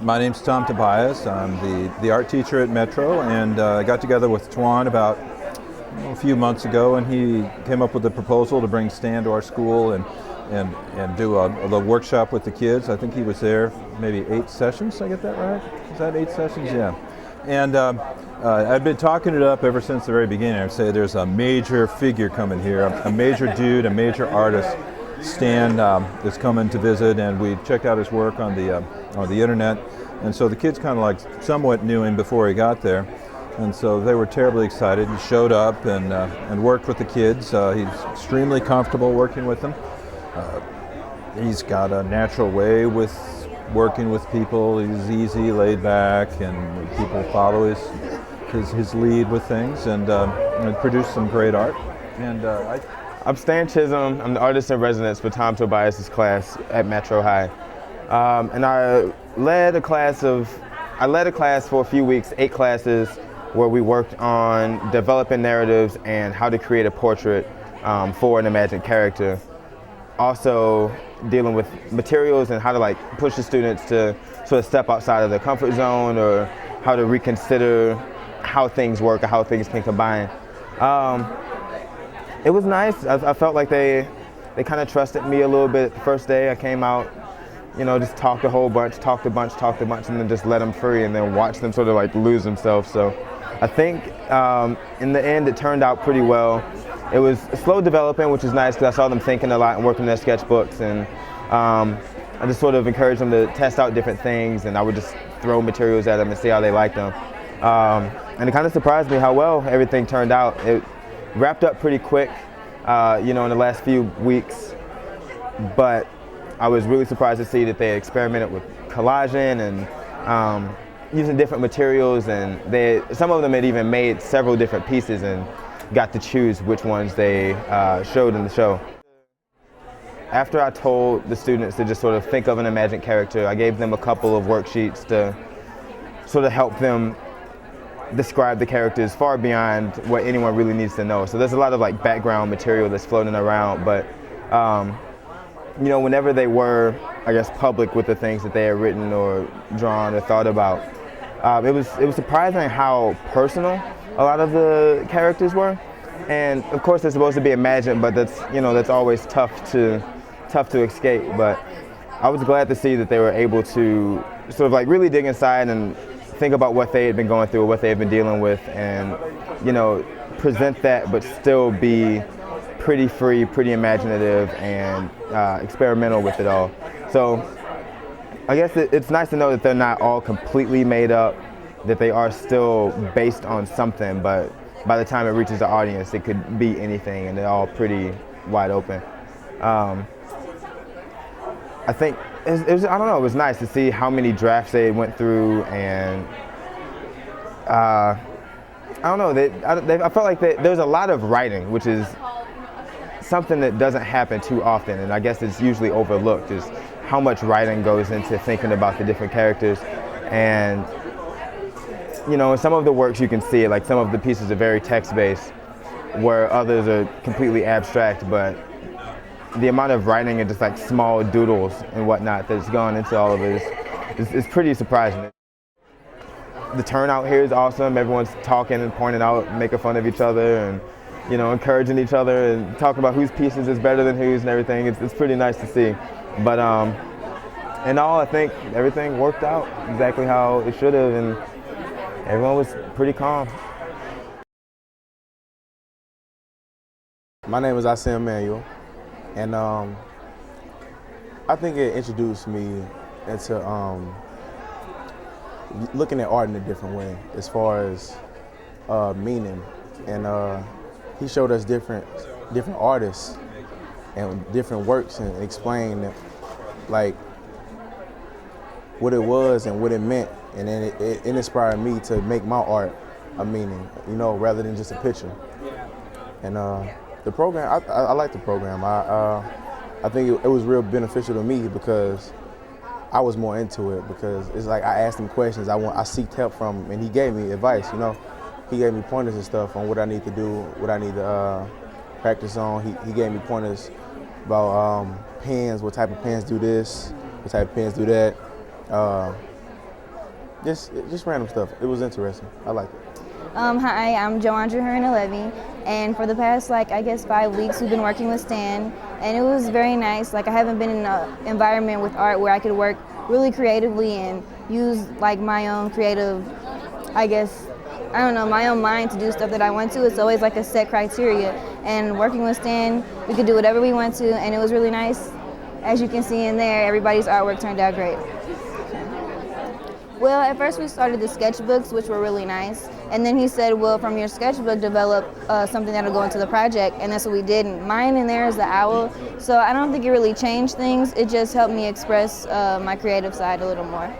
My name's Tom Tobias. I'm the art teacher at Metro, and I got together with Twan about a few months ago, and he came up with a proposal to bring Stan to our school and do a little workshop with the kids. I think he was there maybe 8 sessions. Did I get that right? Is that 8 sessions? Yeah. And I've been talking it up ever since the very beginning. I'd say there's a major figure coming here, a major dude, a major artist. Stan is coming to visit, and we checked out his work on the internet. And so the kids kind of like somewhat knew him before he got there. And so they were terribly excited. He showed up and worked with the kids. He's extremely comfortable working with them. He's got a natural way with working with people. He's easy, laid back, and people follow his lead with things, and produce some great art. And I'm Stan Chisholm. I'm the artist in residence for Tom Tobias' class at Metro High. And I led a class for a few weeks, 8 classes, where we worked on developing narratives and how to create a portrait for an imagined character. Also dealing with materials and how to like push the students to sort of step outside of their comfort zone, or how to reconsider how things work or how things can combine. It was nice. I felt like they kind of trusted me a little bit the first day. I came out, just talked a bunch, and then just let them free, and then watch them sort of like lose themselves. So I think in the end it turned out pretty well. It was slow developing, which is nice because I saw them thinking a lot and working their sketchbooks, and I just sort of encouraged them to test out different things, and I would just throw materials at them and see how they liked them. And it kind of surprised me how well everything turned out. It wrapped up pretty quick, in the last few weeks, but I was really surprised to see that they experimented with collaging and using different materials, and some of them had even made several different pieces and got to choose which ones they showed in the show. After I told the students to just sort of think of an imagined character, I gave them a couple of worksheets to sort of help them describe the characters far beyond what anyone really needs to know. So there's a lot of like background material that's floating around, but whenever they were, I guess, public with the things that they had written or drawn or thought about, it was surprising how personal a lot of the characters were. And of course they're supposed to be imagined, but that's always tough to escape. But I was glad to see that they were able to sort of like really dig inside and think about what they had been going through, what they had been dealing with, and present that, but still be pretty free, pretty imaginative, and experimental with it all. So I guess it's nice to know that they're not all completely made up, that they are still based on something, but by the time it reaches the audience, it could be anything, and they're all pretty wide open. I think it was nice to see how many drafts they went through, and I felt like there's a lot of writing, which is something that doesn't happen too often, and I guess it's usually overlooked, is how much writing goes into thinking about the different characters. And in some of the works you can see it, like some of the pieces are very text-based, where others are completely abstract, but the amount of writing and just like small doodles and whatnot that's gone into all of it is pretty surprising. The turnout here is awesome. Everyone's talking and pointing out, making fun of each other, and encouraging each other and talking about whose pieces is better than whose and everything. It's pretty nice to see. But in all, I think everything worked out exactly how it should have, and everyone was pretty calm. My name is Asim Manuel, and I think it introduced me into looking at art in a different way, as far as meaning. And he showed us different artists and different works, and explained like what it was and what it meant, and then it inspired me to make my art a meaning, rather than just a picture. And the program, I like the program. I think it was real beneficial to me because I was more into it, because it's like I asked him questions, I seeked help from him, and he gave me advice. He gave me pointers and stuff on what I need to do, what I need to practice on. He gave me pointers about pens, what type of pens do this, what type of pens do that. just random stuff. It was interesting. I liked it. Hi, I'm Joandra Hearn-Levy, and for the past, I guess 5 weeks, we've been working with Stan, and it was very nice. Like, I haven't been in an environment with art where I could work really creatively and use, my own creative, I guess, I don't know, my own mind to do stuff that I want to. It's always a set criteria, and working with Stan, we could do whatever we want to, and it was really nice. As you can see in there, everybody's artwork turned out great. Well, at first we started the sketchbooks, which were really nice. And then he said, well, from your sketchbook, develop something that'll go into the project. And that's what we did. And mine in there is the owl. So I don't think it really changed things. It just helped me express my creative side a little more.